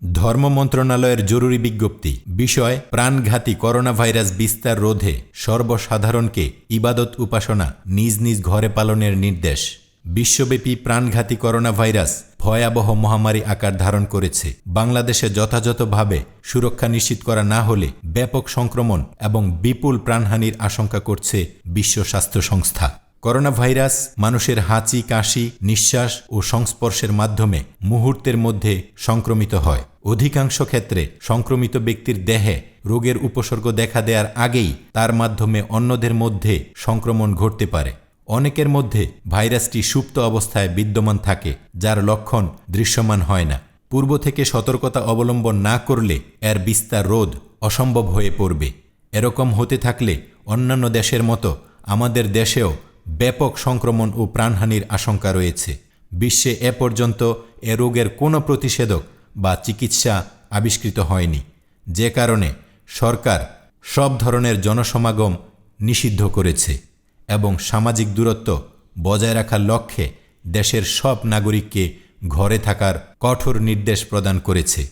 ধর্ম মন্ত্রণালয়ের জরুরি বিজ্ঞপ্তি। বিষয়: প্রাণঘাতী করোনা ভাইরাস বিস্তার রোধে সর্বসাধারণকে ইবাদত উপাসনা নিজ নিজ ঘরে পালনের নির্দেশ। বিশ্বব্যাপী প্রাণঘাতী করোনা ভাইরাস ভয়াবহ মহামারী আকার ধারণ করেছে। বাংলাদেশে যথাযথভাবে সুরক্ষা নিশ্চিত করা না হলে ব্যাপক সংক্রমণ এবং বিপুল প্রাণহানির আশঙ্কা করছে বিশ্ব স্বাস্থ্য সংস্থা। করোনা ভাইরাস মানুষের হাঁচি, কাশি, নিঃশ্বাস ও সংস্পর্শের মাধ্যমে মুহূর্তের মধ্যে সংক্রমিত হয়। অধিকাংশ ক্ষেত্রে সংক্রমিত ব্যক্তির দেহে রোগের উপসর্গ দেখা দেওয়ার আগেই তার মাধ্যমে অন্যদের মধ্যে সংক্রমণ ঘটতে পারে। অনেকের মধ্যে ভাইরাসটি সুপ্ত অবস্থায় বিদ্যমান থাকে, যার লক্ষণ দৃশ্যমান হয় না। পূর্ব থেকে সতর্কতা অবলম্বন না করলে এর বিস্তার রোধ অসম্ভব হয়ে পড়বে। এরকম হতে থাকলে অন্যান্য দেশের মতো আমাদের দেশেও ব্যাপক সংক্রমণ ও প্রাণহানির আশঙ্কা রয়েছে। বিশ্বে এ পর্যন্ত এ রোগের কোনো প্রতিষেধক বা চিকিৎসা আবিষ্কৃত হয়নি, যে কারণে সরকার সব ধরনের জনসমাগম নিষিদ্ধ করেছে এবং সামাজিক দূরত্ব বজায় রাখার লক্ষ্যে দেশের সব নাগরিককে ঘরে থাকার কঠোর নির্দেশ প্রদান করেছে।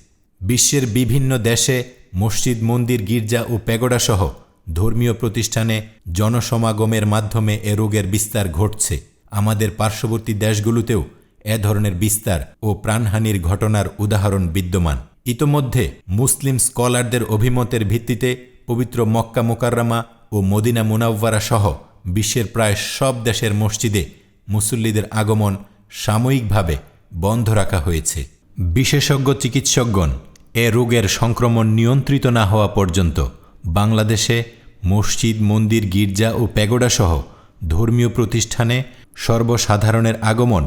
বিশ্বের বিভিন্ন দেশে মসজিদ, মন্দির, গির্জা ও প্যাগোডাসহ ধর্মীয় প্রতিষ্ঠানে জনসমাগমের মাধ্যমে এ রোগের বিস্তার ঘটছে। আমাদের পার্শ্ববর্তী দেশগুলোতেও এ ধরনের বিস্তার ও প্রাণহানির ঘটনার উদাহরণ বিদ্যমান। ইতোমধ্যে মুসলিম স্কলারদের অভিমতের ভিত্তিতে পবিত্র মক্কা মোকাররমা ও মদিনা মুনাওয়ারা সহ বিশ্বের প্রায় সব দেশের মসজিদে মুসল্লিদের আগমন সাময়িকভাবে বন্ধ রাখা হয়েছে। বিশেষজ্ঞ চিকিৎসকগণ এ রোগের সংক্রমণ নিয়ন্ত্রিত না হওয়া পর্যন্ত বাংলাদেশে মসজিদ, মন্দির, গির্জা ও প্যাগোডাসহ ধর্মীয় প্রতিষ্ঠানে সর্বসাধারণের আগমন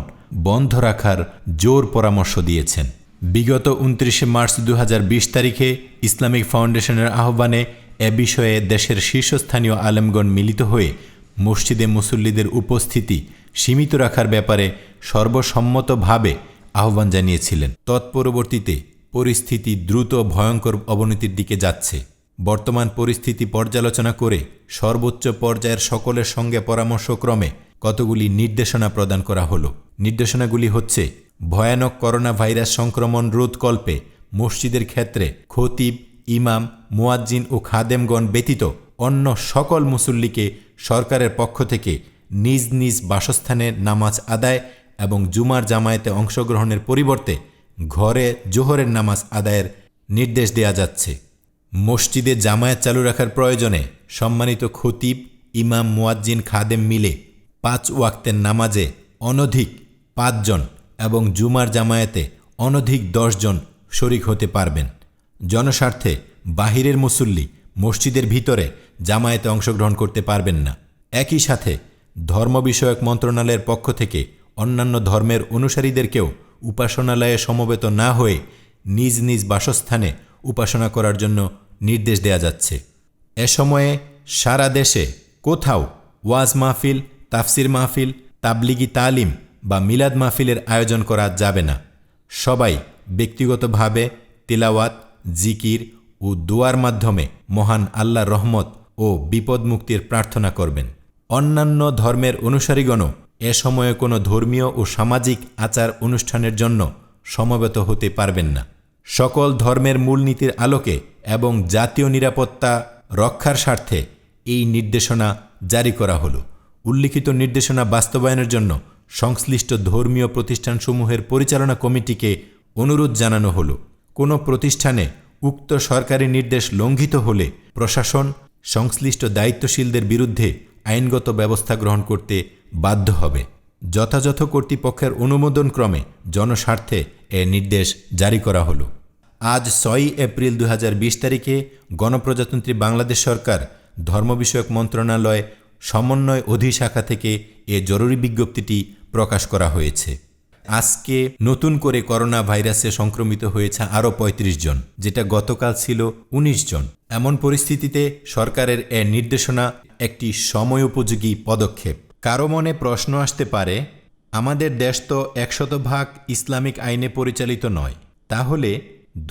বন্ধ রাখার জোর পরামর্শ দিয়েছেন। বিগত 29 মার্চ 2020 তারিখে ইসলামিক ফাউন্ডেশনের আহ্বানে এ বিষয়ে দেশের শীর্ষস্থানীয় আলেমগণ মিলিত হয়ে মসজিদে মুসল্লিদের উপস্থিতি সীমিত রাখার ব্যাপারে সর্বসম্মতভাবে আহ্বান জানিয়েছিলেন। তৎপরবর্তীতে পরিস্থিতি দ্রুত ভয়ঙ্কর অবনতির দিকে যাচ্ছে। বর্তমান পরিস্থিতি পর্যালোচনা করে সর্বোচ্চ পর্যায়ের সকলের সঙ্গে পরামর্শক্রমে কতগুলি নির্দেশনা প্রদান করা হলো। নির্দেশনাগুলি হচ্ছে: ভয়ানক করোনা ভাইরাস সংক্রমণ রোধকল্পে মসজিদের ক্ষেত্রে খতিব, ইমাম, মুয়াজ্জিন ও খাদেমগণ ব্যতীত অন্য সকল মুসল্লিকে সরকারের পক্ষ থেকে নিজ নিজ বাসস্থানে নামাজ আদায় এবং জুমার জামায়াতে অংশগ্রহণের পরিবর্তে ঘরে জোহরের নামাজ আদায়ের নির্দেশ দেয়া যাচ্ছে। মসজিদে জামায়াত চালু রাখার প্রয়োজনে সম্মানিত খতিব, ইমাম, মুয়াজ্জিন, খাদেম মিলে 5 ওয়াক্তের নামাজে অনধিক 5 জন এবং জুমার জামায়াতে অনধিক 10 জন শরিক হতে পারবেন। জনস্বার্থে বাহিরের মুসল্লি মসজিদের ভিতরে জামায়াতে অংশগ্রহণ করতে পারবেন না। একই সাথে ধর্ম বিষয়ক মন্ত্রণালয়ের পক্ষ থেকে অন্যান্য ধর্মের অনুসারীদেরকেও উপাসনালয়ে সমবেত না হয়ে নিজ নিজ বাসস্থানে উপাসনা করার জন্য নির্দেশ দেয়া যাচ্ছে। এ সময়ে সারা দেশে কোথাও ওয়াজ মাহফিল, তাফসির মাহফিল, তাবলিগি তালিম বা মিলাদ মাহফিলের আয়োজন করা যাবে না। সবাই ব্যক্তিগতভাবে তিলাওয়াত, জিকির ও দোয়ার মাধ্যমে মহান আল্লাহর রহমত ও বিপদ মুক্তির প্রার্থনা করবেন। অন্যান্য ধর্মের অনুসারীগণও এ সময়ে কোনো ধর্মীয় ও সামাজিক আচার অনুষ্ঠানের জন্য সমবেত হতে পারবেন না। সকল ধর্মের মূলনীতির আলোকে এবং জাতীয় নিরাপত্তা রক্ষার স্বার্থে এই নির্দেশনা জারি করা হলো। উল্লিখিত নির্দেশনা বাস্তবায়নের জন্য সংশ্লিষ্ট ধর্মীয় প্রতিষ্ঠানসমূহের পরিচালনা কমিটিকে অনুরোধ জানানো হলো। কোনো প্রতিষ্ঠানে উক্ত সরকারি নির্দেশ লঙ্ঘিত হলে প্রশাসন সংশ্লিষ্ট দায়িত্বশীলদের বিরুদ্ধে আইনগত ব্যবস্থা গ্রহণ করতে বাধ্য হবে। যথাযথ কর্তৃপক্ষের অনুমোদনক্রমে জনস্বার্থে এ নির্দেশ জারি করা হলো। আজ 6 এপ্রিল 2020 তারিখে গণপ্রজাতন্ত্রী বাংলাদেশ সরকার ধর্ম বিষয়ক মন্ত্রণালয় সমন্বয় অধিশাখা থেকে এ জরুরি বিজ্ঞপ্তিটি প্রকাশ করা হয়েছে। আজকে নতুন করে করোনা ভাইরাসে সংক্রমিত হয়েছে আরও 35 জন, যেটা গতকাল ছিল 19 জন। এমন পরিস্থিতিতে সরকারের এ নির্দেশনা একটি সময়োপযোগী পদক্ষেপ। কারো মনে প্রশ্ন আসতে পারে, আমাদের দেশ তো 100% ইসলামিক আইনে পরিচালিত নয়, তাহলে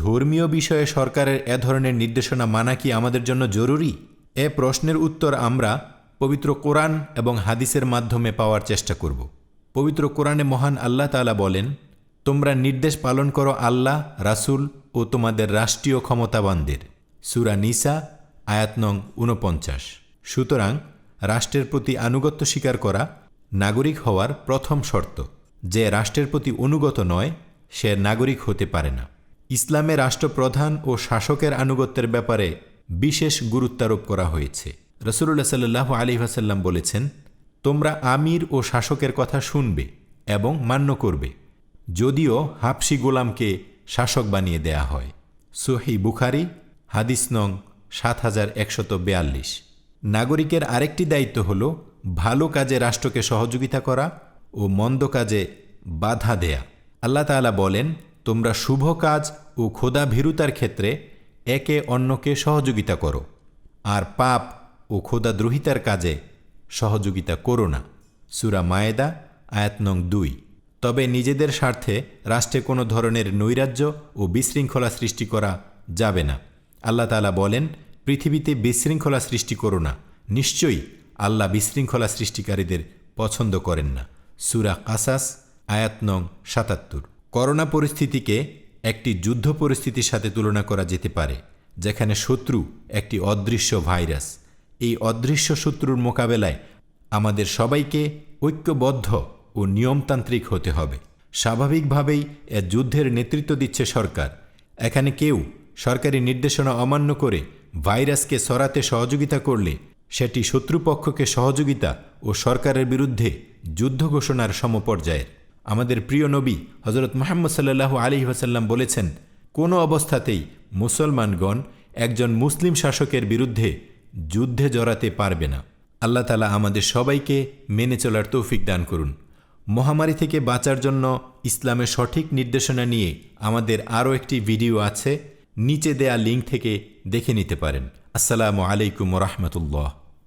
ধর্মীয় বিষয়ে সরকারের এ ধরনের নির্দেশনা মানা কি আমাদের জন্য জরুরি? এ প্রশ্নের উত্তর আমরা পবিত্র কোরআন এবং হাদিসের মাধ্যমে পাওয়ার চেষ্টা করব। পবিত্র কোরআনে মহান আল্লাহ তাআলা বলেন, তোমরা নির্দেশ পালন করো আল্লাহ, রাসূল ও তোমাদের রাষ্ট্রীয় ক্ষমতাবানদের। সূরা নিসা আয়াত নং ৪৯। সুতরাং রাষ্ট্রের প্রতি আনুগত্য স্বীকার করা নাগরিক হওয়ার প্রথম শর্ত। যে রাষ্ট্রের প্রতি অনুগত নয় সে নাগরিক হতে পারে না। ইসলামে রাষ্ট্রপ্রধান ও শাসকের আনুগত্যের ব্যাপারে বিশেষ গুরুত্বারোপ করা হয়েছে। রাসূলুল্লাহ সাল্লাল্লাহু আলাইহি ওয়াসাল্লাম বলেছেন, তোমরা আমির ও শাসকের কথা শুনবে এবং মান্য করবে, যদিও হাবশি গোলামকে শাসক বানিয়ে দেয়া হয়। সহিহ বুখারী হাদিস নং ৭১৪২। নাগরিকের আরেকটি দায়িত্ব হল ভালো কাজে রাষ্ট্রকে সহযোগিতা করা ও মন্দ কাজে বাধা দেয়া। আল্লাহ তাআলা বলেন, তোমরা শুভ কাজ ও খোদাভীরুতার ক্ষেত্রে একে অন্যকে সহযোগিতা করো, আর পাপ ও খোদাদ্রোহিতার কাজে সহযোগিতা করো না। সূরা মায়েদা আয়াত নং ২। তবে নিজেদের স্বার্থে রাষ্ট্রে কোনো ধরনের নৈরাজ্য ও বিশৃঙ্খলা সৃষ্টি করা যাবে না। আল্লাহ তাআলা বলেন, পৃথিবীতে বিশৃঙ্খলা সৃষ্টি করো না, নিশ্চয়ই আল্লাহ বিশৃঙ্খলা সৃষ্টিকারীদের পছন্দ করেন না। সূরা কাসাস আয়াত নং ৭৭। করোনা পরিস্থিতিকে একটি যুদ্ধ পরিস্থিতির সাথে তুলনা করা যেতে পারে, যেখানে শত্রু একটি অদৃশ্য ভাইরাস। এই অদৃশ্য শত্রুর মোকাবেলায় আমাদের সবাইকে ঐক্যবদ্ধ ও নিয়মতান্ত্রিক হতে হবে। স্বাভাবিকভাবেই এ যুদ্ধের নেতৃত্ব দিচ্ছে সরকার। এখানে কেউ সরকারি নির্দেশনা অমান্য করে ভাইরাসকে ছড়াতে সহযোগিতা করলে সেটি শত্রুপক্ষকে সহযোগিতা ও সরকারের বিরুদ্ধে যুদ্ধ ঘোষণার সমপর্যায়ের। আমাদের প্রিয় নবী হযরত মুহাম্মদ সাল্লাল্লাহু আলাইহি ওয়াসাল্লাম বলেছেন, কোনো অবস্থাতেই মুসলমানগণ একজন মুসলিম শাসকের বিরুদ্ধে যুদ্ধে জড়াতে পারবে না। আল্লাহ তাআলা আমাদের সবাইকে মেনে চলার তৌফিক দান করুন। মহামারী থেকে বাঁচার জন্য ইসলামের সঠিক নির্দেশনা নিয়ে আমাদের আরও একটি ভিডিও আছে, নিচে দেয়া লিঙ্ক থেকে দেখে নিতে পারেন। আসসালামু আলাইকুম ওয়া রাহমাতুল্লাহ।